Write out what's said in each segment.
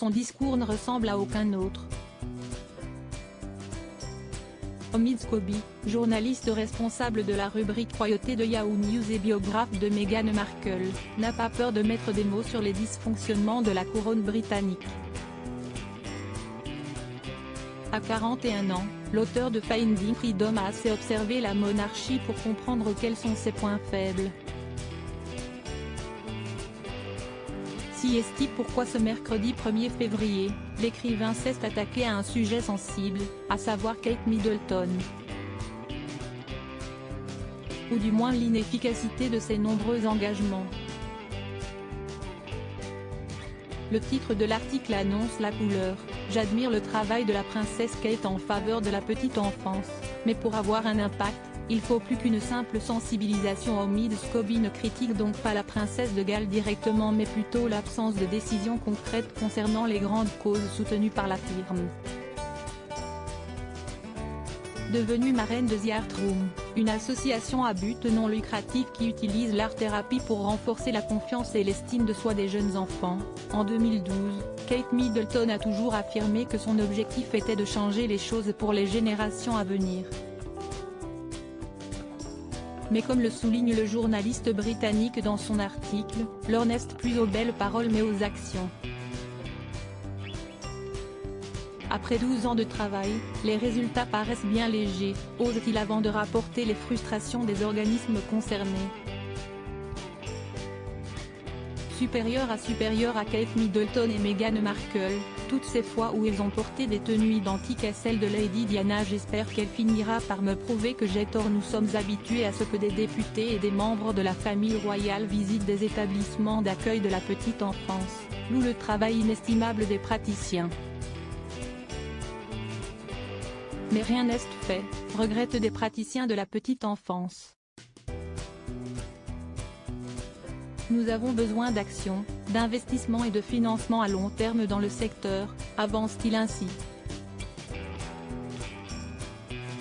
son discours ne ressemble à aucun autre. Omid Scobie, journaliste responsable de la rubrique Royauté de Yahoo News et biographe de Meghan Markle, n'a pas peur de mettre des mots sur les dysfonctionnements de la couronne britannique. À 41 ans, l'auteur de Finding Freedom a assez observé la monarchie pour comprendre quels sont ses points faibles. Si est-il pourquoi ce mercredi 1er février, l'écrivain s'est attaqué à un sujet sensible, à savoir Kate Middleton. Ou du moins l'inefficacité de ses nombreux engagements. Le titre de l'article annonce la couleur: j'admire le travail de la princesse Kate en faveur de la petite enfance, mais pour avoir un impact, il faut plus qu'une simple sensibilisation. Omid Scobie ne critique donc pas la princesse de Galles directement mais plutôt l'absence de décisions concrètes concernant les grandes causes soutenues par la firme. Devenue marraine de The Art Room, une association à but non lucratif qui utilise l'art-thérapie pour renforcer la confiance et l'estime de soi des jeunes enfants, en 2012, Kate Middleton a toujours affirmé que son objectif était de changer les choses pour les générations à venir. Mais comme le souligne le journaliste britannique dans son article, l'heure n'est plus aux belles paroles mais aux actions. Après 12 ans de travail, les résultats paraissent bien légers, ose-t-il avant de rapporter les frustrations des organismes concernés. Supérieur à Kate Middleton et Meghan Markle, toutes ces fois où ils ont porté des tenues identiques à celles de Lady Diana. J'espère qu'elle finira par me prouver que j'ai tort. Nous sommes habitués à ce que des députés et des membres de la famille royale visitent des établissements d'accueil de la petite enfance, louent le travail inestimable des praticiens. Mais rien n'est fait, regrettent des praticiens de la petite enfance. Nous avons besoin d'action, d'investissement et de financement à long terme dans le secteur, avance-t-il ainsi.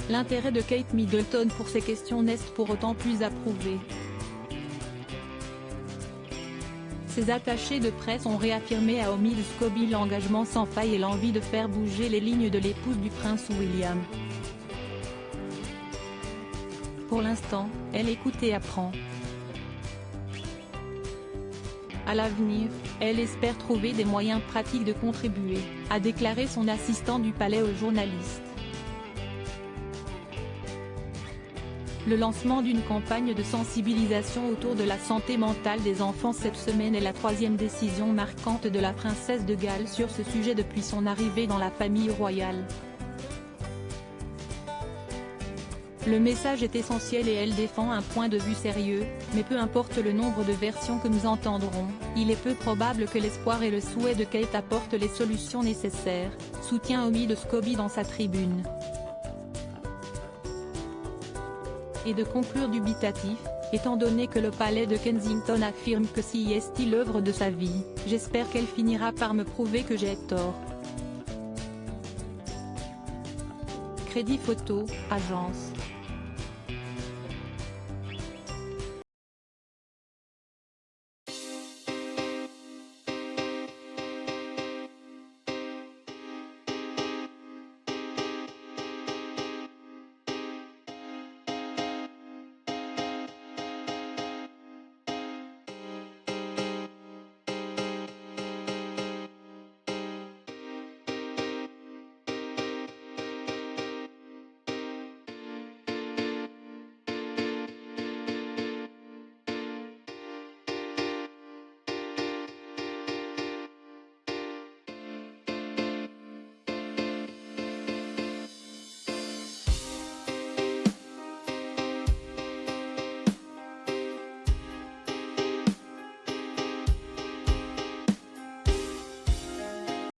L'intérêt de Kate Middleton pour ces questions n'est pour autant plus à prouver. Ses attachés de presse ont réaffirmé à Omid Scobie l'engagement sans faille et l'envie de faire bouger les lignes de l'épouse du prince William. Pour l'instant, elle écoute et apprend. À l'avenir, elle espère trouver des moyens pratiques de contribuer, a déclaré son assistant du palais aux journalistes. Le lancement d'une campagne de sensibilisation autour de la santé mentale des enfants cette semaine est la troisième décision marquante de la princesse de Galles sur ce sujet depuis son arrivée dans la famille royale. Le message est essentiel et elle défend un point de vue sérieux, mais peu importe le nombre de versions que nous entendrons, il est peu probable que l'espoir et le souhait de Kate apportent les solutions nécessaires, soutient Omid Scobie dans sa tribune. Et de conclure dubitatif, étant donné que le palais de Kensington affirme que si est l'œuvre de sa vie, j'espère qu'elle finira par me prouver que j'ai tort. Crédit photo, agence.